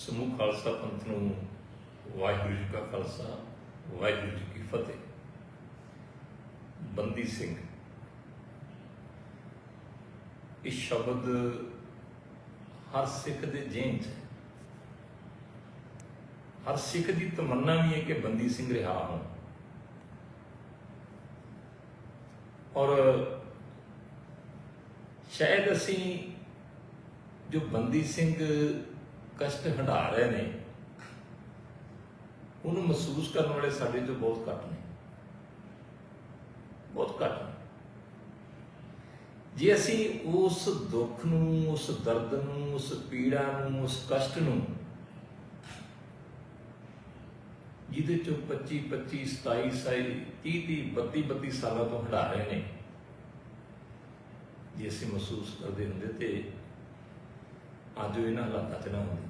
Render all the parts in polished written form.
ਸਮੂਹ ਖਾਲਸਾ ਪੰਥ ਨੂੰ ਵਾਹਿਗੁਰੂ ਜੀ ਕਾ ਖਾਲਸਾ ਵਾਹਿਗੁਰੂ ਜੀ ਕੀ ਫਤਿਹ। ਬੰਦੀ ਸਿੰਘ ਇਹ ਸ਼ਬਦ ਹਰ ਸਿੱਖ ਦੇ ਜੇਨ 'ਚ, ਹਰ ਸਿੱਖ ਦੀ ਤਮੰਨਾ ਵੀ ਹੈ ਕਿ ਬੰਦੀ ਸਿੰਘ ਰਿਹਾ ਹੋਣ। ਔਰ ਸ਼ਾਇਦ ਅਸੀਂ ਜੋ ਬੰਦੀ ਸਿੰਘ ਕਸ਼ਟ ਹੰਢਾ ਰਹੇ ਨੇ ਉਹਨੂੰ ਮਹਿਸੂਸ ਕਰਨ ਵਾਲੇ ਸਾਡੇ ਤੋਂ ਬਹੁਤ ਘੱਟ ਨੇ, ਬਹੁਤ ਘੱਟ ਨੇ। ਜੇ ਅਸੀਂ ਉਸ ਦੁੱਖ ਨੂੰ, ਉਸ ਦਰਦ ਨੂੰ, ਉਸ ਪੀੜਾ ਨੂੰ, ਉਸ ਕਸ਼ਟ ਨੂੰ ਜਿਹਦੇ ਚੋਂ 25, 27, 30, 32 ਸਾਲਾਂ ਤੋਂ ਹੰਢਾ ਰਹੇ ਨੇ, ਜੇ ਅਸੀਂ ਮਹਿਸੂਸ ਕਰਦੇ ਹੁੰਦੇ ਤੇ ਅੱਜ ਇਹਨਾਂ ਹਾਲਾਤਾਂ 'ਚ ਨਾ ਹੁੰਦੇ।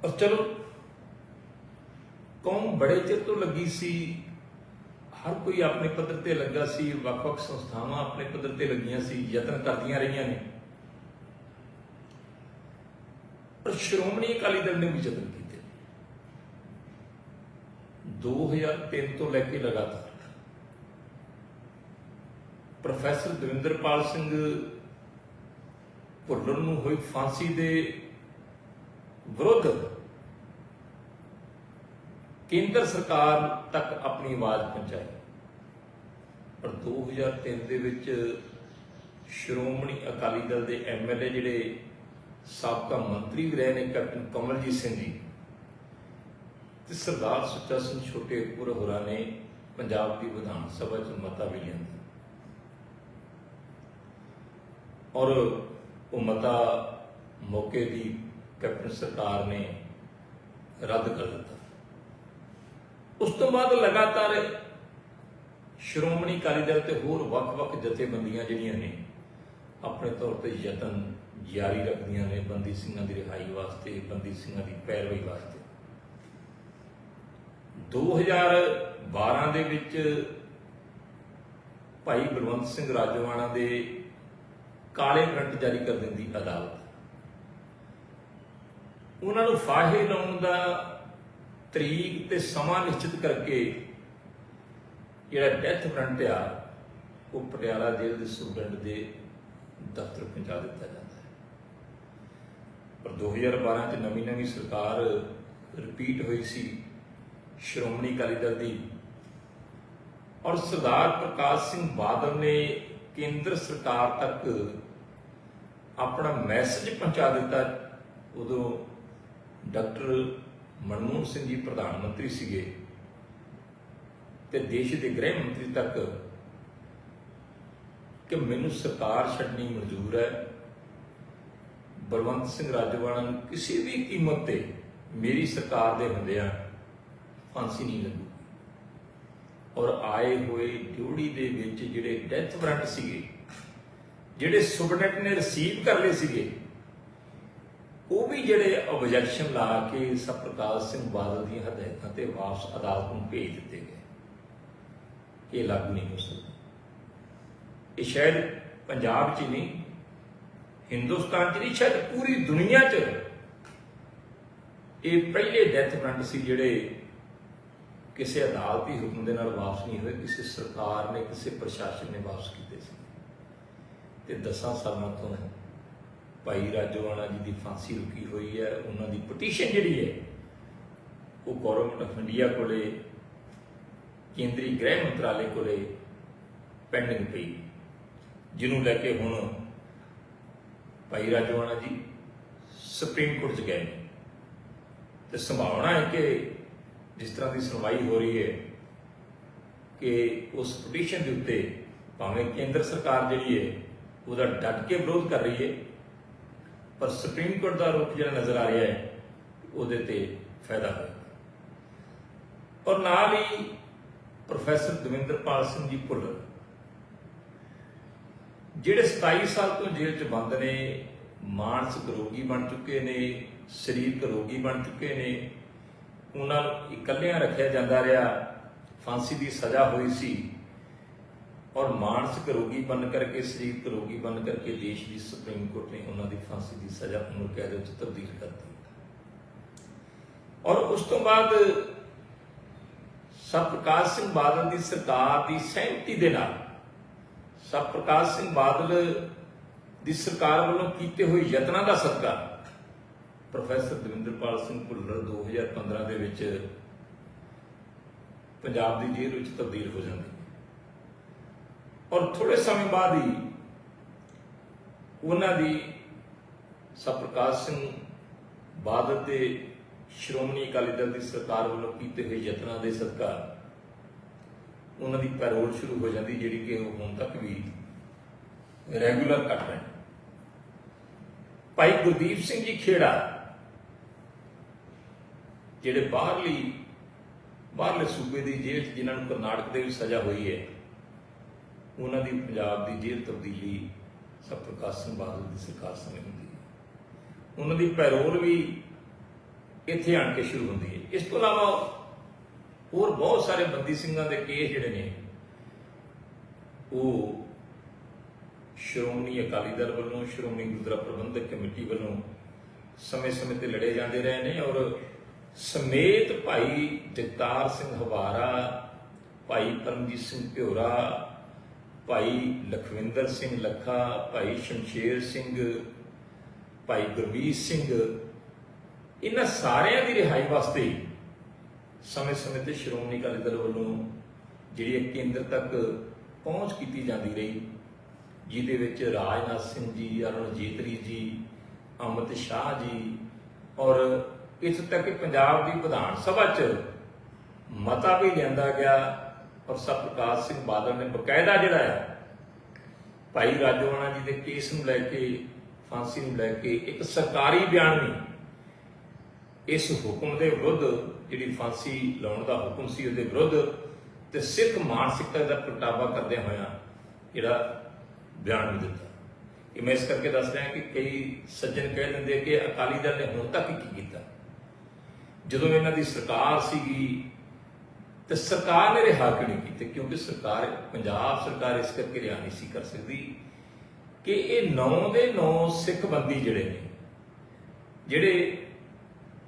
ਪਰ ਚਲੋ, ਕੌਮ ਬੜੇ ਚਿਰ ਤੋਂ ਲੱਗੀ ਸੀ, ਹਰ ਕੋਈ ਆਪਣੇ ਪੱਧਰ ਤੇ ਲੱਗਾ ਸੀ, ਵੱਖ-ਵੱਖ ਸੰਸਥਾਵਾਂ ਆਪਣੇ ਪੱਧਰ ਤੇ ਲੱਗੀਆਂ ਸੀ, ਯਤਨ ਕਰਦੀਆਂ ਰਹੀਆਂ ਨੇ। ਪਰ ਸ਼੍ਰੋਮਣੀ ਅਕਾਲੀ ਦਲ ਨੇ ਵੀ ਯਤਨ ਕੀਤੇ 2003 ਤੋਂ ਲੈ ਕੇ ਲਗਾਤਾਰ। ਪ੍ਰੋਫੈਸਰ ਦਵਿੰਦਰਪਾਲ ਸਿੰਘ ਭੁੱਲਰ ਨੂੰ ਹੋਈ ਫਾਂਸੀ ਦੇ ਵਿਰੁੱਧ ਕੇਂਦਰ ਸਰਕਾਰ ਤੱਕ ਆਪਣੀ ਆਵਾਜ਼ ਪਹੁੰਚਾਈ। ਪਰ 2003 ਦੇ ਵਿੱਚ ਸ਼੍ਰੋਮਣੀ ਅਕਾਲੀ ਦਲ ਦੇ MLA ਜਿਹੜੇ ਸਾਬਕਾ ਮੰਤਰੀ ਵੀ ਰਹੇ ਨੇ, ਕੈਪਟਨ ਕਮਲਜੀਤ ਸਿੰਘ ਜੀ ਤੇ ਸਰਦਾਰ ਸੁੱਚਾ ਸਿੰਘ ਛੋਟੇਪੁਰ ਹੋਰਾਂ ਨੇ ਪੰਜਾਬ ਦੀ ਵਿਧਾਨ ਸਭਾ 'ਚ ਮਤਾ ਵੀ ਲਿਆਂਦਾ ਔਰ ਉਹ ਮਤਾ ਮੌਕੇ ਦੀ ਕੈਪਟਨ ਸਰਕਾਰ ਨੇ ਰੱਦ ਕਰ ਦਿੱਤਾ। ਉਸ ਤੋਂ ਬਾਅਦ ਲਗਾਤਾਰ ਸ਼੍ਰੋਮਣੀ ਅਕਾਲੀ ਦਲ ਤੇ ਹੋਰ ਵੱਖ-ਵੱਖ ਜਥੇਬੰਦੀਆਂ ਜਿਹੜੀਆਂ ਨੇ ਆਪਣੇ ਤੌਰ ਤੇ ਯਤਨ ਜਾਰੀ ਰੱਖਦੀਆਂ ਨੇ ਬੰਦੀ ਸਿੰਘਾਂ ਦੀ ਰਿਹਾਈ ਵਾਸਤੇ, ਬੰਦੀ ਸਿੰਘਾਂ ਦੀ ਪੈਰਵੀ ਵਾਸਤੇ। 2012 ਦੇ ਵਿੱਚ ਭਾਈ ਬਲਵੰਤ ਸਿੰਘ ਰਾਜੋਆਣਾ ਦੇ ਕਾਲੇ ਵਾਰੰਟ ਜਾਰੀ ਕਰ ਦਿੰਦੀ ਅਦਾਲਤ। ਉਹਨਾਂ ਨੂੰ ਫਾਹੇ ਲਾਉਣ ਦਾ ਤਰੀਕ ਤੇ ਸਮਾਂ ਨਿਸ਼ਚਿਤ ਕਰਕੇ ਜਿਹੜਾ ਡੈਥ ਵਾਰੰਟ ਆ ਉਹ ਪਟਿਆਲਾ ਜੇਲ੍ਹ ਦੇ ਸੁਪਰਡੈਂਟ ਦੇ ਦਫ਼ਤਰ ਪਹੁੰਚਾ ਦਿੱਤਾ ਜਾਂਦਾ ਹੈ। ਪਰ 2012 'ਚ ਨਵੀਂ ਸਰਕਾਰ ਰਿਪੀਟ ਹੋਈ ਸੀ ਸ਼੍ਰੋਮਣੀ ਅਕਾਲੀ ਦਲ ਦੀ, ਔਰ ਸਰਦਾਰ ਪ੍ਰਕਾਸ਼ ਸਿੰਘ ਬਾਦਲ ਨੇ ਕੇਂਦਰ ਸਰਕਾਰ ਤੱਕ ਆਪਣਾ ਮੈਸੇਜ ਪਹੁੰਚਾ ਦਿੱਤਾ। ਉਦੋਂ ਡਾਕਟਰ ਮਨਮੋਹਨ ਸਿੰਘ ਜੀ ਪ੍ਰਧਾਨ ਮੰਤਰੀ ਸੀਗੇ ਤੇ ਦੇਸ਼ ਦੇ ਗ੍ਰਹਿ ਮੰਤਰੀ ਤੱਕ ਕਿ ਮੈਨੂੰ ਸਰਕਾਰ ਛੱਡਣੀ ਮਨਜ਼ੂਰ ਹੈ, ਬਲਵੰਤ ਸਿੰਘ ਰਾਜੋਆਣਾ ਨੂੰ ਕਿਸੇ ਵੀ ਕੀਮਤ ਤੇ ਮੇਰੀ ਸਰਕਾਰ ਦੇ ਹੁੰਦਿਆਂ ਫਾਂਸੀ ਨਹੀਂ ਲੱਗੂ। ਔਰ ਆਏ ਹੋਏ ਡਿਊਟੀ ਦੇ ਵਿੱਚ ਜਿਹੜੇ ਡੈਥ ਵਾਰੰਟ ਸੀਗੇ, ਜਿਹੜੇ ਸੁਪਰਡੈਂਟ ਨੇ ਰਿਸੀਵ ਕਰ ਲਏ ਸੀਗੇ, ਉਹ ਵੀ ਜਿਹੜੇ ਆਬਜੈਕਸ਼ਨ ਲਾ ਕੇ ਪ੍ਰਕਾਸ਼ ਸਿੰਘ ਬਾਦਲ ਦੀਆਂ ਹਦਾਇਤਾਂ ਤੇ ਵਾਪਸ ਅਦਾਲਤ ਨੂੰ ਭੇਜ ਦਿੱਤੇ ਗਏ। ਇਹ ਲਾਗੂ ਨਹੀਂ ਹੋ ਸਕਦਾ। ਇਹ ਸ਼ਾਇਦ ਪੰਜਾਬ 'ਚ ਹੀ ਨਹੀਂ, ਹਿੰਦੁਸਤਾਨ 'ਚ ਨਹੀਂ, ਸ਼ਾਇਦ ਪੂਰੀ ਦੁਨੀਆ 'ਚ ਇਹ ਪਹਿਲੇ ਡੈਥ ਵਾਰੰਟ ਸੀ ਜਿਹੜੇ ਕਿਸੇ ਅਦਾਲਤੀ ਹੁਕਮ ਦੇ ਨਾਲ ਵਾਪਸ ਨਹੀਂ ਹੋਏ, ਕਿਸੇ ਸਰਕਾਰ ਨੇ, ਕਿਸੇ ਪ੍ਰਸ਼ਾਸਨ ਨੇ ਵਾਪਸ ਕੀਤੇ ਸੀ। ਤੇ 10 ਸਾਲਾਂ ਤੋਂ ਭਾਈ ਰਾਜੋਆਣਾ ਜੀ ਦੀ ਫਾਂਸੀ ਰੁਕੀ ਹੋਈ ਹੈ। ਉਹਨਾਂ ਦੀ ਪਟੀਸ਼ਨ ਜਿਹੜੀ ਹੈ ਉਹ ਗਵਰਨਮੈਂਟ ਆਫ ਇੰਡੀਆ ਕੋਲੇ, ਕੇਂਦਰੀ ਗ੍ਰਹਿ ਮੰਤਰਾਲੇ ਕੋਲੇ ਪੈਂਡਿੰਗ ਪਈ, ਜਿਹਨੂੰ ਲੈ ਕੇ ਹੁਣ ਭਾਈ ਰਾਜੋਆਣਾ ਜੀ ਸੁਪਰੀਮ ਕੋਰਟ 'ਚ ਗਏ ਨੇ ਤੇ ਸੰਭਾਵਨਾ ਹੈ ਕਿ ਜਿਸ ਤਰ੍ਹਾਂ ਦੀ ਸੁਣਵਾਈ ਹੋ ਰਹੀ ਹੈ ਕਿ ਉਸ ਪਟੀਸ਼ਨ ਦੇ ਉੱਤੇ ਭਾਵੇਂ ਕੇਂਦਰ ਸਰਕਾਰ ਜਿਹੜੀ ਹੈ ਉਹਦਾ ਡਟ ਕੇ ਵਿਰੋਧ ਕਰ ਰਹੀ ਹੈ, ਪਰ ਸੁਪਰੀਮ ਕੋਰਟ ਦਾ ਰੁਖ ਜਿਹੜਾ ਨਜ਼ਰ ਆ ਰਿਹਾ ਹੈ ਉਹਦੇ ਤੇ ਫਾਇਦਾ ਹੋਏਗਾ। ਔਰ ਨਾਲ ਹੀ ਪ੍ਰੋਫੈਸਰ ਦਵਿੰਦਰਪਾਲ ਸਿੰਘ ਜੀ ਭੁੱਲਰ ਜਿਹੜੇ 27 ਸਾਲ ਤੋਂ ਜੇਲ੍ਹ 'ਚ ਬੰਦ ਨੇ, ਮਾਨਸਿਕ ਰੋਗੀ ਬਣ ਚੁੱਕੇ ਨੇ, ਸਰੀਰਕ ਰੋਗੀ ਬਣ ਚੁੱਕੇ ਨੇ, ਉਹਨਾਂ ਨੂੰ ਇਕੱਲਿਆਂ ਰੱਖਿਆ ਜਾਂਦਾ ਰਿਹਾ, ਫਾਂਸੀ ਦੀ ਸਜ਼ਾ ਹੋਈ ਸੀ और मानसिक रोगी बन करके, सरीरक रोगी बन करके देश की सुप्रीम कोर्ट ने उन्होंने फांसी की सजा उम्र कैद में तब्दील कर दी। और उस तो बाद सतप्रकाश सिंह बादल की सरकार की सहमति के नाल सतप्रकाश सिंह बादल की सरकार वालों किए हुए यत्नां का सदका प्रोफैसर दविंदरपाल सिंह भुल्लर 2015 ਦੇ ਵਿੱਚ पंजाब की जेल में तब्दील हो जाती और थोड़े समय बाद ही उन्होंने सतप्रकाश सिंह बादल के श्रोमणी अकाली दल की सरकार वालों किए हुए यत्नां के सदका उन्होंने पैरोल शुरू हो जाती, जी कि हुण तक भी रैगूलर कट रहे हैं। भाई गुरदीप सिंह जी खेड़ा जिहड़े बाहरले सूबे की जेल जिन्होंने करनाटक के भी सजा हुई है, उन्होंने पंजाब की जेल तब्दीली सतप्रकाश सिंह बादल की सरकार समय होती है। उन्होंने पैरोल भी इत्थे आण के शुरू होती है। इस तो इलावा होर बहुत सारे बंदी सिंघां दे केस जिहड़े ने वो श्रोमणी अकाली दल वालों, श्रोमणी गुरुद्वारा प्रबंधक कमेटी वालों समय समय पर लड़े जाते रहे हैं और समेत भाई जगतार सिंह हवारा, भाई परमजीत सिंह प्योरा, भाई लखविंदर सिंह लखा, भाई शमशेर सिंह, भाई गुरमीत सिंह, इन्हां सारिਆਂ ਦੀ रिहाई वास्ते समय समय पर श्रोमणी अकाली दल वालों जिहड़ी केंद्र तक पहुँच की जाती रही, जिहदे विच राजनाथ सिंह जी, अरुण जेतली जी, अमित शाह जी और इत्थों तक कि पंजाब की विधान सभा च मता भी लिया गया और सतप्रकाश सिंह बादल ने बकायदा जिहड़ा है भाई राजोआणा जी के केस नूं लैके, फांसी नूं लैके एक सरकारी बयान भी इस हुक्म के विरुद्ध, जिहड़ी फांसी लाउण दा हुक्म सी उहदे विरुद्ध ते सिख मानसिकता का प्रगटावा करदे होया जिहड़ा बयान भी दिता। कि मैं इस करके दस रहा कि कई सज्जन कह देंगे कि अकाली दल ने हुण तक की कीता, जदों इन्हां दी सरकार सीगी ते सरकार ने रिहा क्यों नहीं कीते? क्योंकि सरकार पंजाब सरकार इस करके रिहा नहीं सी कर सकती कि ये 9 ਦੇ 9 सिख बंदी जिहड़े ने, जिहड़े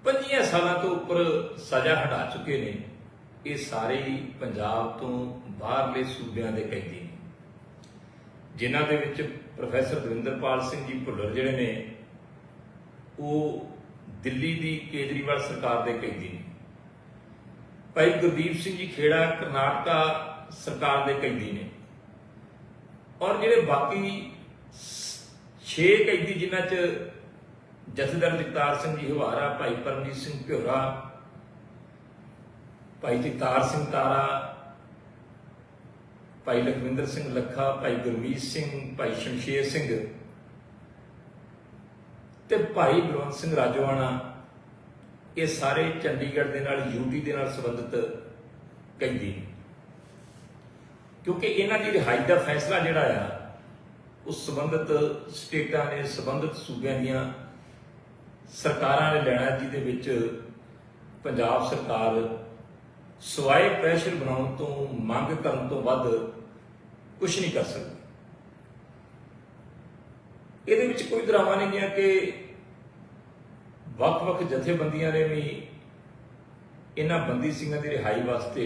25 सालों तो उपर सजा हटा चुके ने, ये सारे ही पंजाब तो बाहरले सूबियां दे कैदी ने, जिन्हां दे विच प्रोफैसर दविंदरपाल सिंह जी भुल्लर जिहड़े ने वो दिल्ली की केजरीवाल सरकार के कैदी ने, भाई गुरदीप सिंह जी खेड़ा करनाटका सरकार के कैदी ने और जिहड़े बाकी 6 कैदी जिन्हां च जथेदार जगतार सिंह जी हवारा, भाई परमजीत सिंह प्योरा, भाई जगतार सिंह तारा, भाई लखविंदर सिंह लखा, भाई गुरमीत सिंह, भाई शमशेर सिंह ते भाई बलवंत सिंह राजोआणा, ये सारे चंडीगढ़ के नाल यूटी के नाल संबंधित कैदी, क्योंकि इन्हां दी रिहाई का फैसला जिहड़ा आ उस संबंधित स्टेटां ने, संबंधित सूबियां दीआं सरकारां ने लैणा, जिहदे विच पंजाब सरकार सवाए प्रैशर बनाउण तो, मंग करन तो वध कुछ नहीं कर सकती। ਇਹਦੇ ਵਿੱਚ कोई ड्रामा नहीं है कि ਵੱਖ-ਵੱਖ ਜਥੇਬੰਦੀਆਂ ने भी इन्हां बंदी ਸਿੰਘਾਂ ਦੀ रिहाई वास्ते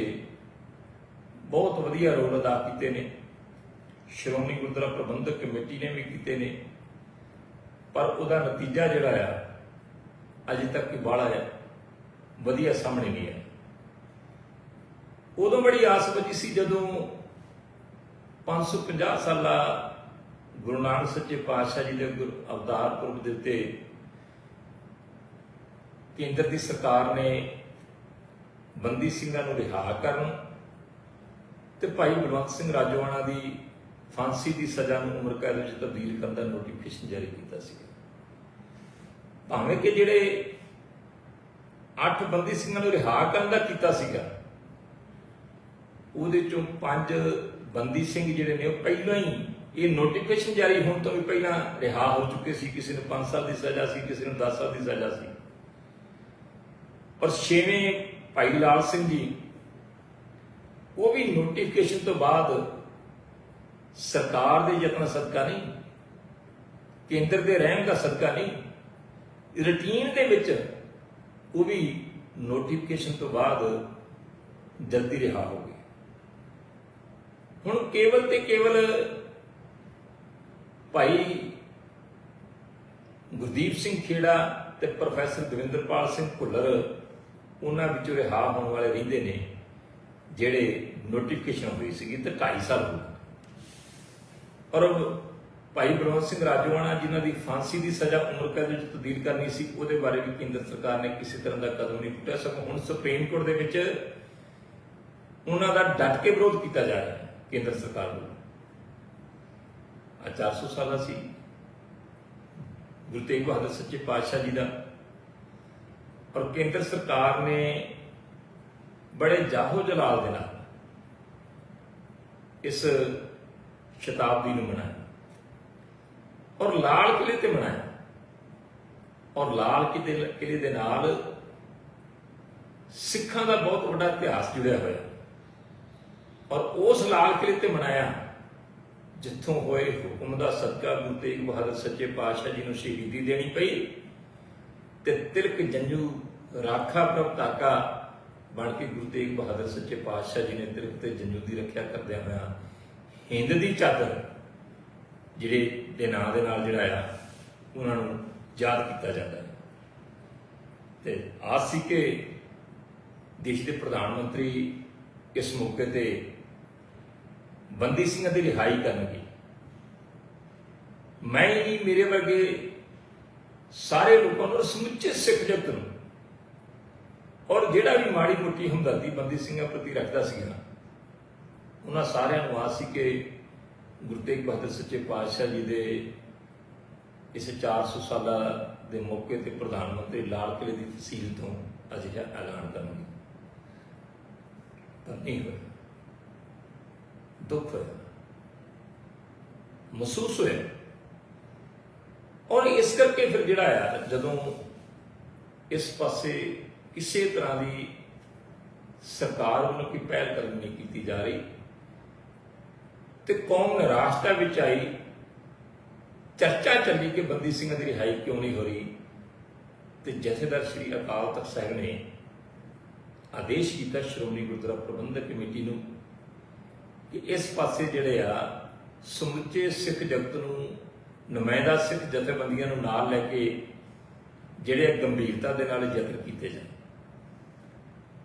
बहुत वधिया रोल अदा किए ने, श्रोमणी गुरुद्वारा प्रबंधक कमेटी ने भी किए ने, पर उसका नतीजा जिहड़ा आ अजे तक कि बाहला वधिया सामने नहीं है। उदों बड़ी आस बची सी जदों 550 साला गुरु नानक सच्चे पातशाह जी के अवतार पुरब के उत्ते केंद्र की सरकार ने बंदी ਸਿੰਘਾਂ ਨੂੰ रिहा करन ते भाई बलवंत सिंह राजोआणा की फांसी की सजा ਨੂੰ उम्र कैद में तब्दील करने का नोटिफिकेशन जारी किया सीगा। भावें कि जिहड़े 8 बंदी ਸਿੰਘਾਂ ਨੂੰ रिहा करन दा कीता सीगा, ਉਹਦੇ ਚੋਂ 5 बंदी ਸਿੰਘ ਜਿਹੜੇ ਨੇ ਉਹ ਪਹਿਲਾਂ ਹੀ ये नोटिफिकेशन जारी होने तो भी पहला रिहा हो चुके सी, किसी ने 5 साल की सजा सी, किसी ने 10 साल की सजा सी। और 6वें भाई लाल सिंह जी वो भी नोटिफिकेशन तो बाद सरकार के यत्न सदका नहीं, केंद्र के रहन का सदका नहीं, रूटीन के विच वो भी नोटिफिकेशन तो बाद जल्दी रिहा हो गए। हुण केवल ते केवल भाई गुरदीप सिंह खेड़ा ते प्रोफैसर दविंदरपाल सिंह भुल्लर उन्हां विचों रिहा होने वाले रहिंदे ने जिहड़े नोटिफिकेशन हुई सी ते 2.5 साल हो गए। और भाई बलवंत सिंह राजोआणा जिन्हां दी फांसी की सज़ा उम्र कैद में तब्दील करनी सी, उहदे बारे भी केंद्र सरकार ने किसी तरह का कदम नहीं पुट्टिया, सगों हुण सुप्रीम कोर्ट दे विच उन्हां दा डट के विरोध किया जा रहा है केंद्र सरकार को। 400 साल सी गुरु तेग बहादुर सच्चे पातशाह जी का, और केंद्र सरकार ने बड़े जाहो जलाल दे नाल इस शताब्दी नूं मनाया और लाल किले ते मनाया, और लाल किले दे नाल सिखां दा बहुत बड़ा इतिहास जुड़िया होया, और उस लाल किले ते मनाया जिथों होए हुक्म दा सदका गुरु तेग बहादुर सच्चे पातशाह जी नूं शहीदी देनी पई, ते तिलक जंजू राखा प्रभ ताका बन के गुरु तेग बहादुर सच्चे पातशाह जी ने तिलक ते जंजू की रखिया करदे होया हिंद की चादर जिहड़े दे नां दे नाल जिहड़ा आ उन्हां नूं याद किया जाता है। ते आस सी कि देश के प्रधानमंत्री इस मौके ते बंदी सिंह की रिहाई करनगे। मैं ही मेरे वर्गे सारे लोगों को समुचे सिख जगत नूं और जिहड़ा भी माड़ी मोटी हमदर्दी बंदी सिंह प्रति रखता सीगा उन्हां सारिआं नूं आस सी कि गुरु तेग बहादुर सच्चे पातशाह जी के इस 400 साल के मौके पर प्रधानमंत्री लाल किले की तहसील तो अजिहा ऐलान करेंगे, पर नहीं होया। दुख होया, महसूस होया, और इस करके फिर जिहड़ा आ जदों इस पासे किसी तरह की सरकार वालों कोई पहल कदम नहीं की जा रही तो कौम निराशता विच आई, चर्चा चली कि बंदी सिंह की रिहाई क्यों नहीं हो रही, तो जथेदार श्री अकाल तख्त साहिब ने आदेश किया श्रोमणी गुरुद्वारा प्रबंधक कमेटी नूं कि इस पासे जिहड़े आ समुचे सिख जगत नूं नुमाइंदा सिख जथेबंदियां नूं नाल लैके जिहड़े गंभीरता दे नाल यतन कीते जाण,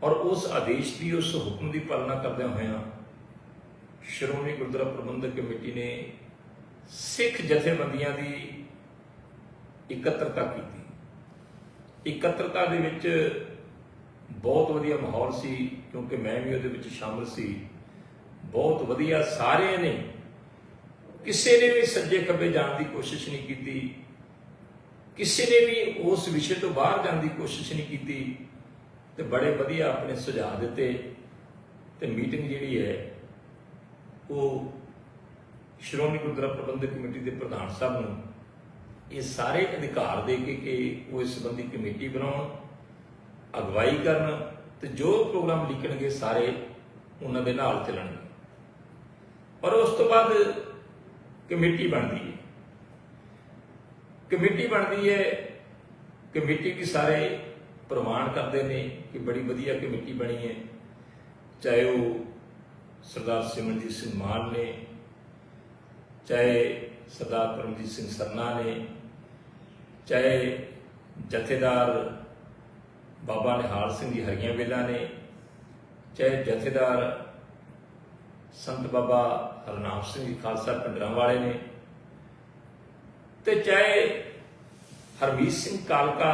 और उस आदेश की उस हुक्म की पालना करदे होया श्रोमणी गुरुद्वारा प्रबंधक कमेटी ने सिख जथेबंदियां की इकत्रता की। इकत्रता दे विच बहुत वधिया माहौल सी, क्योंकि मैं भी उहदे विच शामिल सी। बहुत वधिया, सारे ने किसी ने भी सज्जे खब्बे जाने की कोशिश नहीं की, किसी ने भी उस विषय तो बाहर जाने की कोशिश नहीं की, तो बड़े वधिया अपने सुझाव दिते। तो मीटिंग जिहड़ी है वो श्रोमणी गुरुद्वारा प्रबंधक कमेटी के प्रधान साहब नूं ये सारे अधिकार दे के कि वो इस संबंधी कमेटी बनाउण, अगवाई करन, तो जो प्रोग्राम लिखणगे सारे उन्हां दे नाल चलणगे। और उस तो बाद कमेटी बनती है, कमेटी बनती है, कमेटी की सारे प्रमाण करते हैं कि बड़ी वधिया कमेटी बनी है, चाहे वो सरदार सिमरनजीत सिंह मान ने, चाहे सरदार परमजीत सिंह सरना ने, चाहे जथेदार बाबा निहाल सिंह जी हरियां वेला ने, चाहे जथेदार संत बाबा हरनाम सिंह जी खालसा पिंडरांवाले ने, तो चाहे हरमीत सिंह कालका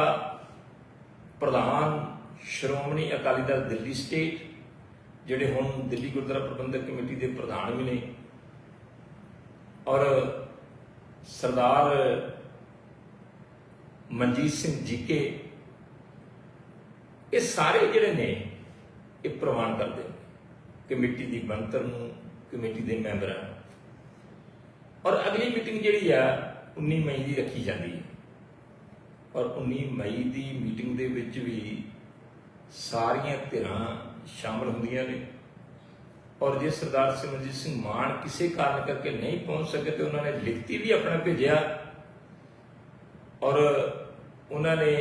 प्रधान श्रोमणी अकाली दल दिल्ली स्टेट जिहड़े हुण दिल्ली गुरुद्वारा प्रबंधक कमेटी के प्रधान भी ने, और सरदार मनजीत सिंह जीके, ये सारे जिहड़े ने ये प्रमाण करते हैं कमेटी की बनतर नूं, कमेटी के मैंबरां नूं। और अगली मीटिंग जिहड़ी आ 19 मई की रखी जाती है, और 19 मई की मीटिंग दे विच भी सारियां धिरां शामिल होंदियां ने, और जे सरदार सिमरजीत सिंह मान किसी कारण करके नहीं पहुंच सके तो उन्होंने लिखती भी अपना भेजा और उन्होंने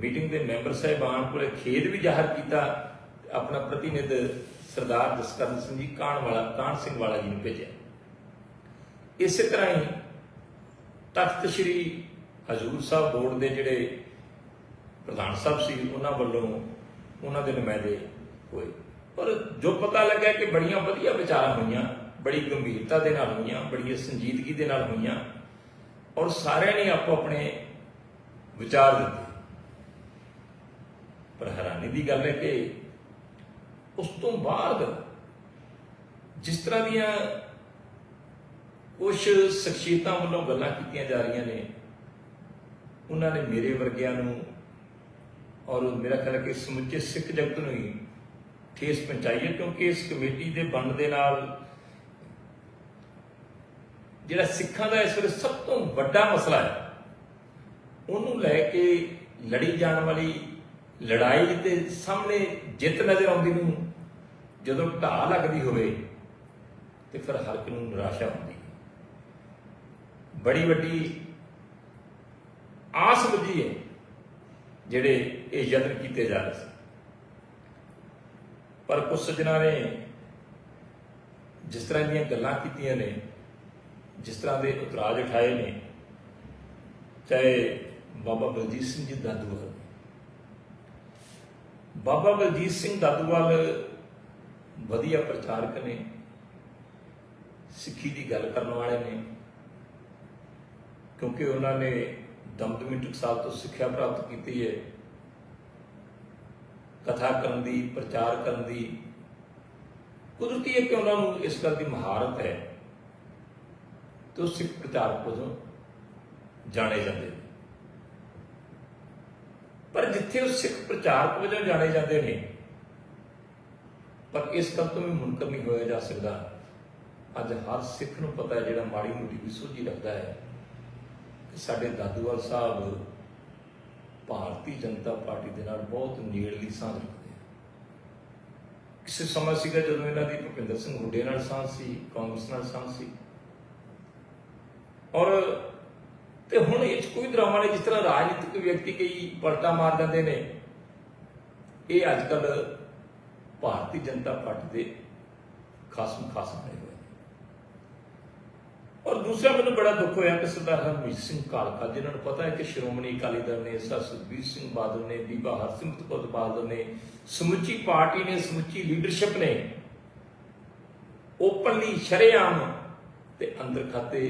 मीटिंग के मैंबर साहिबान को खेद भी जाहिर किया, अपना प्रतिनिध सरदार जसकਰਨ सिंह जी कान सिंह वाला जी ने भेजा। इस तरह ही तख्त श्री हजूर साहब बोर्ड के जोड़े प्रधान साहब से उन्होंने वालों उन्होंने नुमाइंदे हुए और जो पता लगा कि बड़िया वधिया विचार हुई, बड़ी गंभीरता के नाल हुई, बड़ी संजीदगी के नाल हुई और सारे ने आपो अपने विचार दिते। पर हैरानी की गल है कि उस तो बाद जिस तरह दियां कुछ शख्सियतां वालों गल्लां कीतियां जा रही ने, उन्होंने मेरे वर्गियां नूं और मेरा ख्याल है कि समुचे सिख जगत नूं ही ठेस पहुंचाई है, क्योंकि इस कमेटी के बनने दे नाल जिहड़ा सिखां दा इस वेले सब तो वड्डा मसला है उन्होंने लैके लड़ी जाने वाली लड़ाई के सामने जित नज़र आती नूं जदों ढाह लगती होवे तो फिर हर एक नूं निराशा होती है। बड़ी वड्डी आस बजी है जिहड़े ये यत्न किए जा रहे थे, पर कुछ सज्जनां ने जिस तरह दीयां गल्लां कीतियां ने, जिस तरह के उतराज उठाए ने, चाहे बाबा बलजीत सिंह जी दादूवाल, बाबा बलजीत सिंह दादूवाल वधिया प्रचारक ने, सिक्खी की गल करने वाले ने, क्योंकि उन्होंने दमदमी टकसाल तो सिक्ख्या प्राप्त की है, कथा करन दी, प्रचार करन दी। कुदरती है कि उन्होंने इस गल की महारत है तो सिख प्रचारक वजों जाने जाते हैं। पर जिथे वो सिख प्रचारक वजों जाने जाते हैं, पर इस गल तो भी मुनकर नहीं होया जा सकता। अज हर सिख नूं पता है, जिहड़ा माड़ी मोटी भी सूझी रखता है, कि साडे दादूवाल साहब भारतीय जनता पार्टी के नाल बहुत नेड़ली सांझ रखते हैं। किसी समय सीगा जदों इन्हां दी भुपिंदर सिंह हुड्डे नाल सांझ सी, कांग्रेस नाल सांझ सी, और ते हुण इस कोई ड्रामा नहीं। जिस तरह राजनीतिक व्यक्ति कई पलटा मार जाते हैं, ये अजकल भारतीय जनता पार्टी के खासम खास बने हुए हैं। और दूसरा मैंने बड़ा दुख होया कि सरदार हरमीत सिंह कालका, जिन्होंने पता है कि श्रोमणी अकाली दल ने, सर सुखबीर सिंह बादल ने, बीबा हरसिमरत कौर बादल ने, समुची पार्टी ने, समुची लीडरशिप ने ओपनली शरेआम ते अंदर खाते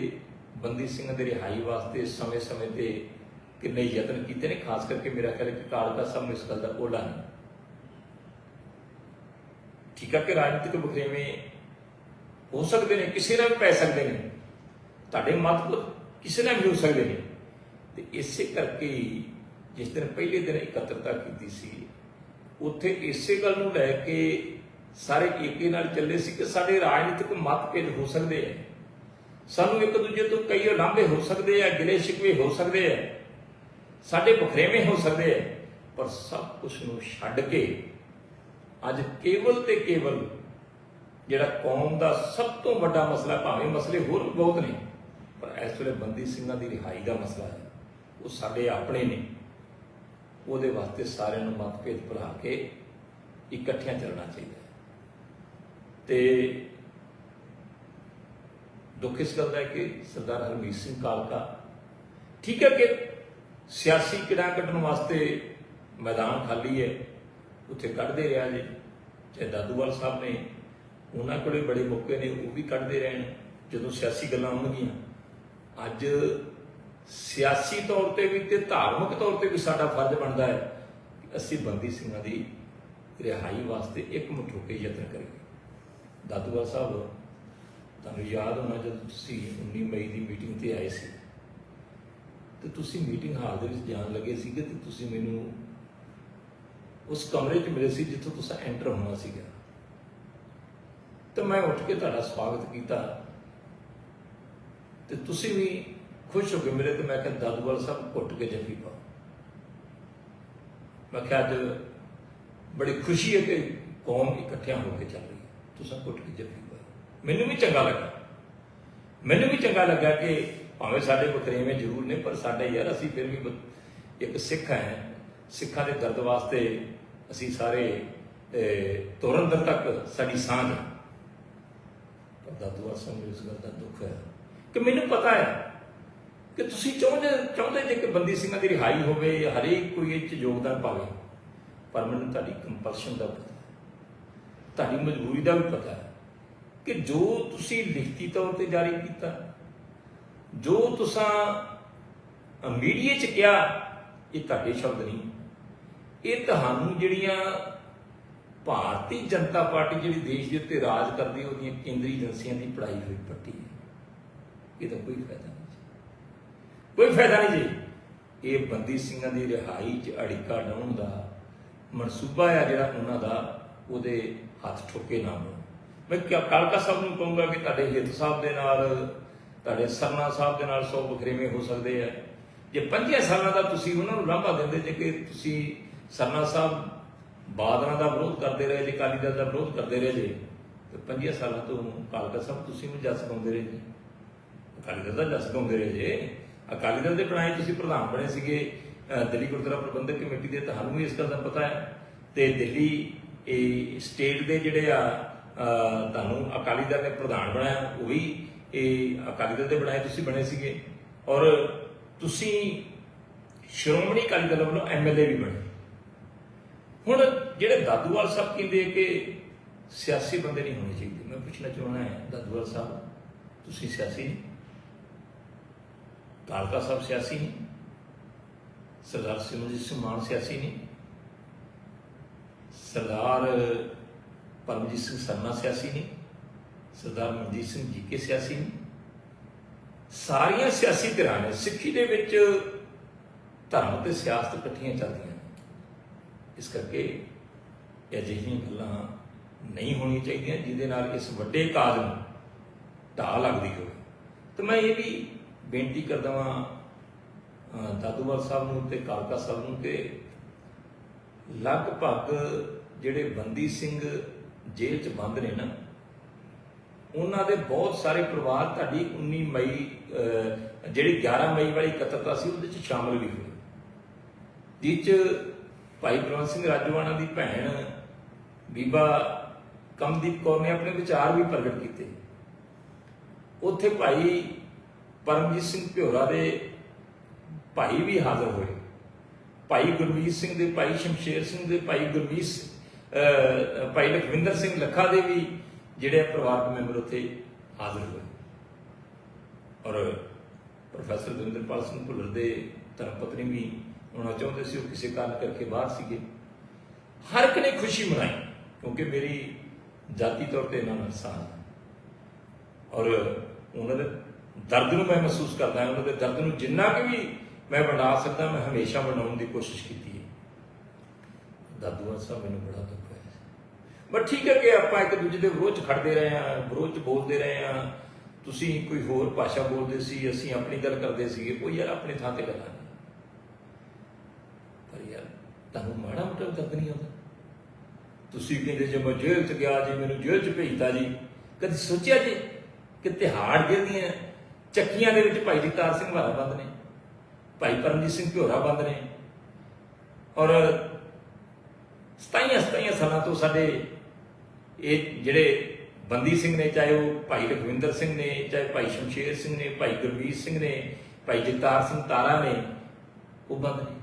बंदी सिंह की रिहाई वास्ते समय समय पर किन्ने यत्न किए हैं। खास करके मेरा ख्याल है कि कालका साहब ने इस गल का ओला नहीं। ठीक है कि राजनीतिक बखरेवे हो सकते हैं, किसी ने भी पै सकते हैं, तुहाडे मतभेद किसी ने भी हो सकते हैं। तो इसे करके जिस दिन पहले दिन इकट्ठता की सी, उत्थे इसे गल नूं लैके सारे एके नाल चले सी कि साडे राजनीतिक मतभेद हो सकते हैं, सानू एक दूजे तो कई उलांभे हो सकते हैं, गिले शिकवे हो सकते हैं, साडे बखरेवे हो सकते हैं, पर सब कुछ नूं छड्ड के अज केवल ते केवल जिहड़ा कौम का सब तो बड़ा मसला, भावें मसले होर भी बहुत ने, पर इस वेले बंदी सिंघां की रिहाई का मसला है, वो साडे अपने ने। उहदे वास्ते सारिआं नूं मतभेद भुला के इकट्ठियां चलना चाहिए। ते दुख इस गल का है कि सरदार हरमीत सिंह कालका, ठीक है कि सियासी किड़ा कड्ढण वास्ते मैदान खाली है, उत्थे कढ़ते रहा जी। चाहे दादूवाल साहब ने, उन्होंने कोले बड़े मौके ने, वो भी कढ़ते रहे हैं जो सियासी गल्लां आउणगियां। अज सियासी तौर पर भी ते धार्मिक तौर पर भी साडा फर्ज बनता है कि असीं बंदी सिंघां दी रिहाई वास्ते एक मुठ होके यत्न करिए। दादूवाल साहब, तुहानूं याद होना जब तुसीं 19 मई की मीटिंग ते आए सी, तो तुसीं मीटिंग हाल दे विच जाण लगे सीगे ते तुसीं मैनूं उस कमरे च मिले सी जिथों तुसां एंटर होना सीगा। तो मैं उठ के तुहाडा स्वागत किया, तो तुसीं भी खुश हो के मिले। तो मैं कहा दादूवाल साहब घुट के जफ्फी पाओ। मैं क्या अज बड़ी खुशी है कि कौम इकट्ठिया होकर चल रही है। तुसां घुट के जफ्फी पाई। मैनूं भी चंगा लगा कि भावें साडे वखरेवें जरूर ने पर साडे यार असीं फिर भी एक सिख है, सिखां दे दर्द वास्ते असीं सारे तुरन दर तक साडी सांझ है। पर दादूआल साहब नूं इस गल दा दुख है कि मैनूं पता है कि तुसीं चाहुंदे जे कि बंदी ਸਿੰਘਾਂ ਦੀ रिहाई होवे या हरेक कोई इह 'च योगदान पावे, पर मैनूं तुहाडी कंपलशन दा पता है, तुहाडी मजबूरी दा भी पता है कि जो तुसीं लिखती तौर ते जारी कीता, जो तुसां मीडिया 'च किहा, ये तुहाडे शब्द नहीं, ये तुहानूं ਜਿਹੜੀਆਂ ਭਾਰਤੀ ਜਨਤਾ ਪਾਰਟੀ ਜਿਹੜੀ ਦੇਸ਼ ਦੇ ਉੱਤੇ ਰਾਜ ਕਰਦੀ ਉਹਦੀਆਂ ਕੇਂਦਰੀ ਏਜੰਸੀਆਂ ਦੀ ਪੜਾਈ ਹੋਈ ਪੱਟੀ ਹੈ। ਇਹਦਾ ਕੋਈ ਫਾਇਦਾ ਨਹੀਂ ਜੀ, ਕੋਈ ਫਾਇਦਾ ਨਹੀਂ ਜੀ। ਇਹ ਬੰਦੀ ਸਿੰਘਾਂ ਦੀ ਰਿਹਾਈ 'ਚ ਅੜਿੱਕਾ ਡਾਉਣ ਦਾ ਮਨਸੂਬਾ ਆ ਜਿਹੜਾ ਉਹਨਾਂ ਦਾ, ਉਹਦੇ ਹੱਥ ਠੋਕੇ ਨਾ ਹੋਣ। ਮੈਂ ਕਾਲਕਾ ਸਾਹਿਬ ਨੂੰ ਕਹੂੰਗਾ ਕਿ ਤੁਹਾਡੇ ਹਿੱਤ ਸਾਹਿਬ ਦੇ ਨਾਲ, ਤੁਹਾਡੇ ਸਰਨਾ ਸਾਹਿਬ ਦੇ ਨਾਲ 100 ਵਖਰੇਵੇਂ ਹੋ ਸਕਦੇ ਆ। ਜੇ 5 ਸਾਲਾਂ ਦਾ ਤੁਸੀਂ ਉਹਨਾਂ ਨੂੰ ਲਾਂਭਾ ਦਿੰਦੇ ਜੇ ਕਿ ਤੁਸੀਂ ਸਰਨਾ ਸਾਹਿਬ ਬਾਦਲਾਂ ਦਾ ਵਿਰੋਧ ਕਰਦੇ ਰਹੇ ਜੇ, ਅਕਾਲੀ ਦਲ ਦਾ ਵਿਰੋਧ ਕਰਦੇ ਰਹੇ ਜੇ, ਤੇ 5 ਸਾਲਾਂ ਤੋਂ ਕਾਲਕਾ ਸਾਹਿਬ ਤੁਸੀਂ ਵੀ ਜੱਸ ਗਾਉਂਦੇ ਰਹੇ ਜੇ, ਅਕਾਲੀ ਦਲ ਦਾ ਜੱਸ ਗਾਉਂਦੇ ਰਹੇ ਜੇ। ਅਕਾਲੀ ਦਲ ਦੇ ਬਣਾਏ ਤੁਸੀਂ ਪ੍ਰਧਾਨ ਬਣੇ ਸੀਗੇ ਦਿੱਲੀ ਗੁਰਦੁਆਰਾ ਪ੍ਰਬੰਧਕ ਕਮੇਟੀ ਦੇ, ਤੁਹਾਨੂੰ ਵੀ ਇਸ ਗੱਲ ਦਾ ਪਤਾ ਹੈ। ਤੇ ਦਿੱਲੀ ਸਟੇਟ ਦੇ ਜਿਹੜੇ ਆ ਤੁਹਾਨੂੰ ਅਕਾਲੀ ਦਲ ਨੇ ਪ੍ਰਧਾਨ ਬਣਾਇਆ, ਉਹ ਵੀ ਇਹ ਅਕਾਲੀ ਦਲ ਦੇ ਬਣਾਏ ਤੁਸੀਂ ਬਣੇ ਸੀਗੇ। ਔਰ ਤੁਸੀਂ ਸ਼੍ਰੋਮਣੀ ਅਕਾਲੀ ਦਲ ਵੱਲੋਂ MLA ਵੀ ਬਣੇ। ਹੁਣ ਜਿਹੜੇ दादूवाल ਸਾਹਿਬ ਕਹਿੰਦੇ ਕਿ ਸਿਆਸੀ ਬੰਦੇ ਨਹੀਂ ਹੋਣੇ ਚਾਹੀਦੇ, ਮੈਂ ਪੁੱਛਣਾ ਚਾਹੁੰਦਾ ਹੈ दादूवाल ਸਾਹਿਬ, ਤੁਸੀਂ ਸਿਆਸੀ ਨਹੀਂ? ਕਾਲਕਾ ਸਾਹਿਬ ਸਿਆਸੀ ਨਹੀਂ? ਸਰਦਾਰ ਸਿਮਰਜੀਤ ਸਿੰਘ ਮਾਨ ਸਿਆਸੀ ਨਹੀਂ? ਸਰਦਾਰ ਪਰਮਜੀਤ ਸਿੰਘ ਸਰਨਾ ਸਿਆਸੀ ਨਹੀਂ? ਸਰਦਾਰ ਮਨਜੀਤ ਸਿੰਘ ਜੀਕੇ ਸਿਆਸੀ ਨਹੀਂ? ਸਾਰੀਆਂ ਸਿਆਸੀ ਧਿਰਾਂ ਨੇ। ਸਿੱਖੀ ਦੇ ਵਿੱਚ ਧਰਮ ਤੇ ਸਿਆਸਤ ਇਕੱਠੀਆਂ ਚੱਲਦੀਆਂ ਨੇ, ਇਸ ਕਰਕੇ ਅਜਿਹੀਆਂ ਗੱਲਾਂ ਨਹੀਂ ਹੋਣੀਆਂ ਚਾਹੀਦੀਆਂ ਜਿਹਦੇ ਨਾਲ ਇਸ ਵੱਡੇ ਕਾਜ ਨੂੰ ਢਾਹ ਲੱਗਦੀ ਹੋਵੇ। ਤੇ ਮੈਂ ਇਹ ਵੀ ਬੇਨਤੀ ਕਰਦਾ ਵਾਂ दादूवाल ਸਾਹਿਬ ਨੂੰ ਤੇ ਕਾਲਕਾ ਸਾਹਿਬ ਨੂੰ ਕਿ ਲਗਭਗ ਜਿਹੜੇ ਬੰਦੀ ਸਿੰਘ ਜੇਲ੍ਹ 'ਚ ਬੰਦ ਨੇ ਨਾ, ਉਹਨਾਂ ਦੇ ਬਹੁਤ ਸਾਰੇ ਪਰਿਵਾਰ ਤੁਹਾਡੀ 19 ਮਈ ਜਿਹੜੀ 11 ਮਈ ਵਾਲੀ ਇਕੱਤਰਤਾ ਸੀ ਉਹਦੇ 'ਚ ਸ਼ਾਮਲ ਵੀ ਹੋਏ, ਜਿਸ 'ਚ ਭਾਈ ਬਲਵੰਤ ਸਿੰਘ ਰਾਜੋਆਣਾ ਦੀ ਭੈਣ ਬੀਬਾ ਕਮਦੀਪ ਕੌਰ ਨੇ ਆਪਣੇ ਵਿਚਾਰ ਵੀ ਪ੍ਰਗਟ ਕੀਤੇ। ਉੱਥੇ ਭਾਈ ਪਰਮਜੀਤ ਸਿੰਘ ਭਿਓਰਾ ਦੇ ਭਾਈ ਵੀ ਹਾਜ਼ਰ ਹੋਏ, ਭਾਈ ਗੁਰਮੀਤ ਸਿੰਘ ਦੇ, ਭਾਈ ਸ਼ਮਸ਼ੇਰ ਸਿੰਘ ਦੇ, ਭਾਈ ਭਾਈ ਲਖਵਿੰਦਰ ਸਿੰਘ ਲੱਖਾ ਦੇ ਵੀ ਜਿਹੜੇ ਪਰਿਵਾਰਕ ਮੈਂਬਰ ਉੱਥੇ ਹਾਜ਼ਰ ਹੋਏ। ਔਰ ਪ੍ਰੋਫੈਸਰ ਦਵਿੰਦਰਪਾਲ ਸਿੰਘ ਭੁੱਲਰ ਦੇ ਧਰਮ ਪਤਨੀ ਵੀ ਆਉਣਾ ਚਾਹੁੰਦੇ ਸੀ, ਉਹ ਕਿਸੇ ਕਾਰਨ ਕਰਕੇ ਬਾਹਰ ਸੀਗੇ। ਹਰ ਇੱਕ ਨੇ ਖੁਸ਼ੀ ਮਨਾਈ ਕਿਉਂਕਿ ਮੇਰੀ ਜਾਤੀ ਤੌਰ ਤੇ ਇਹਨਾਂ ਨਾਲ ਸਾਂਝ ਹੈ ਔਰ ਉਹਨਾਂ ਦੇ ਦਰਦ ਨੂੰ ਮੈਂ ਮਹਿਸੂਸ ਕਰਦਾ, ਉਹਨਾਂ ਦੇ ਦਰਦ ਨੂੰ ਜਿੰਨਾ ਕਿ ਵੀ ਮੈਂ ਵੰਡਾ ਸਕਦਾ ਮੈਂ ਹਮੇਸ਼ਾ ਵੰਡਾਉਣ ਦੀ ਕੋਸ਼ਿਸ਼ ਕੀਤੀ ਹੈ। दादूवाल ਸਾਹਿਬ ਮੈਨੂੰ ਬੜਾ ਦੁੱਖ ਹੋਇਆ, ਬਟ ਠੀਕ ਹੈ ਕਿ ਆਪਾਂ ਇੱਕ ਦੂਜੇ ਦੇ ਵਿਰੋਧ 'ਚ ਖੜਦੇ ਰਹੇ ਹਾਂ, ਵਿਰੋਧ 'ਚ ਬੋਲਦੇ ਰਹੇ ਹਾਂ। ਤੁਸੀਂ ਕੋਈ ਹੋਰ ਭਾਸ਼ਾ ਬੋਲਦੇ ਸੀ, ਅਸੀਂ ਆਪਣੀ ਗੱਲ ਕਰਦੇ ਸੀਗੇ, ਕੋਈ ਯਾਰ ਆਪਣੀ ਥਾਂ ਤੇ ਗੱਲਾਂ ਨਹੀਂ। ਪਰ ਯਾਰ ਤੁਹਾਨੂੰ ਮਾੜਾ ਮੋਟਾ ਦਰਦ ਨਹੀਂ ਆਉਂਦਾ? ਤੁਸੀਂ ਕਹਿੰਦੇ ਜੇ ਮੈਂ ਜੇਲ੍ਹ 'ਚ ਗਿਆ ਜੀ, ਮੈਨੂੰ ਜੇਲ੍ਹ 'ਚ ਭੇਜਤਾ ਜੀ, ਕਦੇ ਸੋਚਿਆ ਜੀ ਕਿ ਤਿਹਾੜ ਜੇਲ੍ਹ ਦੀਆਂ ਚੱਕੀਆਂ ਦੇ ਵਿੱਚ ਭਾਈ ਜਗਤਾਰ ਸਿੰਘ ਵਾਲਾ ਬੰਦ ਨੇ, ਭਾਈ ਪਰਮਜੀਤ ਸਿੰਘ ਭਿਓਰਾ ਬੰਦ ਨੇ, ਔਰ 27 ਸਾਲਾਂ ਤੋਂ ਸਾਡੇ ਇਹ ਜਿਹੜੇ ਬੰਦੀ ਸਿੰਘ ਨੇ, ਚਾਹੇ ਉਹ ਭਾਈ ਲਖਵਿੰਦਰ ਸਿੰਘ ਨੇ, ਚਾਹੇ ਭਾਈ ਸ਼ਮਸ਼ੇਰ ਸਿੰਘ ਨੇ, ਭਾਈ ਗੁਰਮੀਤ ਸਿੰਘ ਨੇ, ਭਾਈ ਜਗਤਾਰ ਸਿੰਘ ਤਾਰਾ ਨੇ, ਉਹ ਬੰਦ ਨੇ।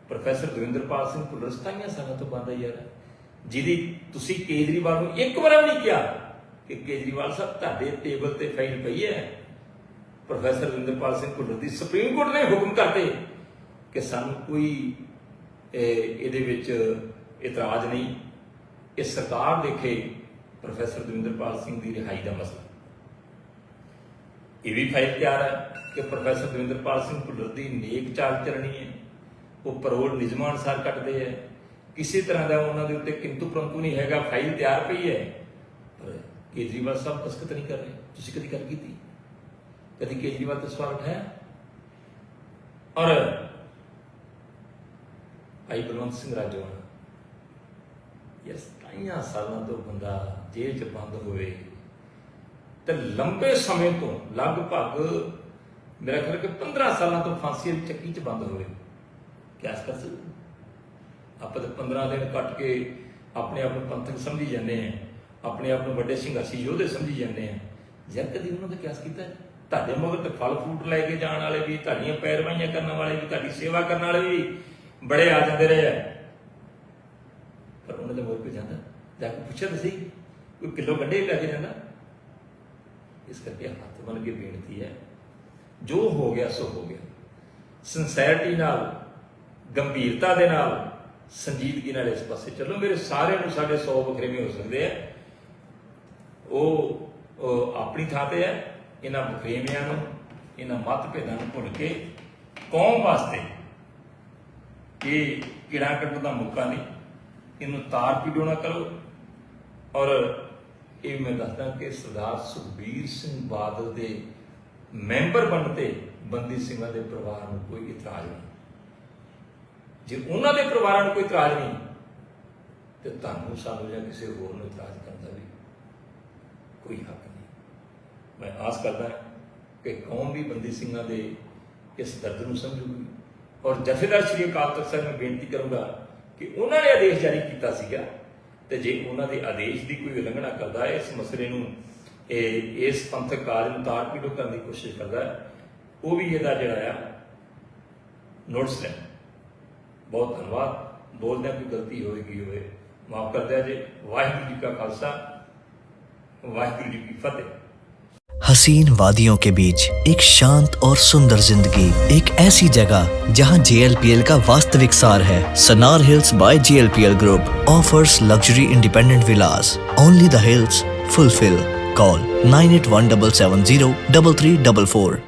ਪ੍ਰੋਫੈਸਰ ਦਵਿੰਦਰਪਾਲ ਸਿੰਘ ਭੁੱਲਰ 27 ਸਾਲਾਂ ਤੋਂ ਬੰਦ ਹੈ ਯਾਰ, ਜਿਹਦੀ ਤੁਸੀਂ ਕੇਜਰੀਵਾਲ ਨੂੰ ਇੱਕ ਵਾਰ ਵੀ ਨਹੀਂ ਕਿਹਾ ਕਿ ਕੇਜਰੀਵਾਲ ਸਾਹਿਬ ਤੁਹਾਡੇ ਟੇਬਲ ਤੇ ਫਾਈਲ ਪਈ ਹੈ। ਪ੍ਰੋਫੈਸਰ ਦਵਿੰਦਰਪਾਲ ਸਿੰਘ ਭੁੱਲਰ ਦੀ ਸੁਪਰੀਮ ਕੋਰਟ ਨੇ ਹੁਕਮ ਕਰਤੇ ਕਿ ਸਾਨੂੰ ਕੋਈ ਇਹਦੇ ਵਿੱਚ ਇਤਰਾਜ਼ ਨਹੀਂ, ਇਹ ਸਰਕਾਰ ਦੇਖੇ ਪ੍ਰੋਫੈਸਰ ਦਵਿੰਦਰਪਾਲ ਸਿੰਘ ਦੀ ਰਿਹਾਈ ਦਾ ਮਸਲਾ। ਇਹ ਵੀ ਫਾਈਲ ਤਿਆਰ ਹੈ ਕਿ ਪ੍ਰੋਫੈਸਰ ਦਵਿੰਦਰਪਾਲ ਸਿੰਘ ਭੁੱਲਰ ਦੀ ਨੇਕ ਚਾਲ ਚੱਲਣੀ ਹੈ, ਉਹ ਪਰੋਲ ਨਿਯਮਾਂ ਅਨੁਸਾਰ ਕੱਟਦੇ ਹੈ, ਕਿਸੇ ਤਰ੍ਹਾਂ ਦਾ ਉਹਨਾਂ ਦੇ ਉੱਤੇ ਕਿੰਤੂ ਪ੍ਰੰਤੂ ਨਹੀਂ ਹੈਗਾ, ਫਾਈਲ ਤਿਆਰ ਪਈ ਹੈ। ਪਰ ਕੇਜਰੀਵਾਲ ਸਾਹਿਬ ਦਸਤਖਤ ਨਹੀਂ ਕਰ ਰਹੇ। ਤੁਸੀਂ ਕਦੀ ਗੱਲ ਕੀਤੀ? ਕਦੀ ਕੇਜਰੀਵਾਲ ਤੇ ਸਵਾਲ ਉਠਾਇਆ? ਔਰ ਭਾਈ ਬਲਵੰਤ ਸਿੰਘ ਰਾਜੋਆਣਾ ਯਸ 27 ਸਾਲਾਂ ਤੋਂ ਬੰਦਾ ਜੇਲ੍ਹ 'ਚ ਬੰਦ ਹੋਵੇ ਤੇ ਲੰਬੇ ਸਮੇਂ ਤੋਂ ਲਗਭਗ ਮੇਰਾ ਖਿਆਲ ਕਿ 15 ਸਾਲਾਂ ਤੋਂ ਫਾਂਸੀ ਦੀ ਚੱਕੀ 'ਚ ਬੰਦ ਹੋਵੇ, ਕਿਆਸ ਕਰ ਸਕਦੇ ਆਪਾਂ ਤਾਂ 15 ਦਿਨ ਕੱਟ ਕੇ ਆਪਣੇ ਆਪ ਨੂੰ ਪੰਥਕ ਸਮਝੀ ਜਾਂਦੇ ਹਾਂ, ਆਪਣੇ ਆਪ ਨੂੰ ਵੱਡੇ ਸੰਘਰਸ਼ੀ ਯੋਧੇ ਸਮਝੀ ਜਾਂਦੇ ਹਾਂ। ਯਾਰ ਕਦੀ ਉਹਨਾਂ ਦਾ ਕਿਆਸ ਕੀਤਾ? ਤੁਹਾਡੇ ਮਗਰ ਤੇ ਫਲ ਫਰੂਟ ਲੈ ਕੇ ਜਾਣ ਵਾਲੇ ਵੀ, ਤੁਹਾਡੀਆਂ ਪੈਰਵਾਈਆਂ ਕਰਨ ਵਾਲੇ ਵੀ, ਤੁਹਾਡੀ ਸੇਵਾ ਕਰਨ ਵਾਲੇ ਵੀ ਬੜੇ ਆ ਜਾਂਦੇ ਰਹੇ ਆ, ਪਰ ਉਹਨਾਂ ਦੇ ਮਗਰ ਕੋਈ ਜਾਂਦਾ ਜਾ ਕੇ ਪੁੱਛਿਆ ਤਾਂ ਸਹੀ, ਕੋਈ ਕਿਲੋ ਗੰਢੇ ਲੈ ਕੇ ਜਾਂਦਾ? ਇਸ ਕਰਕੇ ਹੱਥ ਬਣ ਕੇ ਬੇਨਤੀ ਹੈ, ਜੋ ਹੋ ਗਿਆ ਸੋ ਹੋ ਗਿਆ। ਸਿੰਸੈਰਿਟੀ ਨਾਲ, ਗੰਭੀਰਤਾ ਦੇ ਨਾਲ, ਸੰਜੀਦਗੀ ਨਾਲ ਇਸ ਪਾਸੇ ਚੱਲੋ। ਮੇਰੇ ਸਾਰਿਆਂ ਨੂੰ ਸਾਡੇ 100 ਵਖਰੇਵੇਂ ਹੋ ਸਕਦੇ ਆ, ਉਹ ਆਪਣੀ ਥਾਂ ਤੇ ਹੈ। ਇਹਨਾਂ ਵਖਰੇਵਿਆਂ ਨੂੰ, ਇਹਨਾਂ ਮਤਭੇਦਾਂ ਨੂੰ ਭੁੱਲ ਕੇ ਕੌਮ ਵਾਸਤੇ ਇਹ ਕੀੜਾ ਕੱਢਣ ਦਾ ਮੌਕਾ ਨਹੀਂ, ਇਹਨੂੰ ਤਾਰ ਪੀੜੋ ਨਾ ਕਰੋ। ਔਰ ਇਹ ਮੈਂ ਦੱਸਦਾ ਕਿ ਸਰਦਾਰ ਸੁਖਬੀਰ ਸਿੰਘ ਬਾਦਲ ਦੇ ਮੈਂਬਰ ਬਣਨ ਤੇ ਬੰਦੀ ਸਿੰਘਾਂ ਦੇ ਪਰਿਵਾਰ ਨੂੰ ਕੋਈ ਇਤਰਾਜ਼ ਨਹੀਂ। ਜੇ ਉਹਨਾਂ ਦੇ ਪਰਿਵਾਰਾਂ ਨੂੰ ਕੋਈ ਇਤਰਾਜ਼ ਨਹੀਂ ਤੇ ਤੁਹਾਨੂੰ, ਸਾਨੂੰ ਜਾਂ ਕਿਸੇ ਹੋਰ ਨੂੰ ਇਤਰਾਜ਼ ਕਰਨ ਦਾ ਵੀ ਕੋਈ ਹੱਕ ਨਹੀਂ। ਮੈਂ ਆਸ ਕਰਦਾ ਕਿ ਕੌਮ ਵੀ ਬੰਦੀ ਸਿੰਘਾਂ ਦੇ ਇਸ ਦਰਦ ਨੂੰ ਸਮਝੂਗੀ। ਔਰ ਜਥੇਦਾਰ ਸ਼੍ਰੀ ਅਕਾਲ ਤਖਤ ਸਾਹਿਬ ਨੂੰ ਬੇਨਤੀ ਕਰੂੰਗਾ ਕਿ ਉਹਨਾਂ ਨੇ ਆਦੇਸ਼ ਜਾਰੀ ਕੀਤਾ ਸੀਗਾ, ਤੇ ਜੇ ਉਹਨਾਂ ਦੇ ਆਦੇਸ਼ ਦੀ ਕੋਈ ਉਲੰਘਣਾ ਕਰਦਾ ਹੈ, ਇਸ ਮਸਲੇ ਨੂੰ ਇਸ ਪੰਥਕ ਕਾਰਜ ਨੂੰ ਤਾਰ ਪੀੜੋ ਕਰਨ ਦੀ ਕੋਸ਼ਿਸ਼ ਕਰਦਾ ਹੈ, ਉਹ ਵੀ ਇਹਦਾ ਜਿਹੜਾ ਆ ਨੋਟਿਸ ਲੈ। ਬਹੁਤ ਧੰਨਵਾਦ। ਬੋਲਦਿਆਂ ਕੋਈ ਗਲਤੀ ਹੋਏਗੀ ਹੋਵੇ ਮਾਫ कर दिया जे। वाहिगुरू जी का खालसा, वाहिगुरू जी की फतेह। हसीन वादियों के बीच एक शांत और सुंदर जिंदगी, एक ऐसी जगह जहां JLPL का वास्तविक सार है। Sanar hills by JLPL group offers luxury independent villas. Only the hills fulfill. Call 9817703344.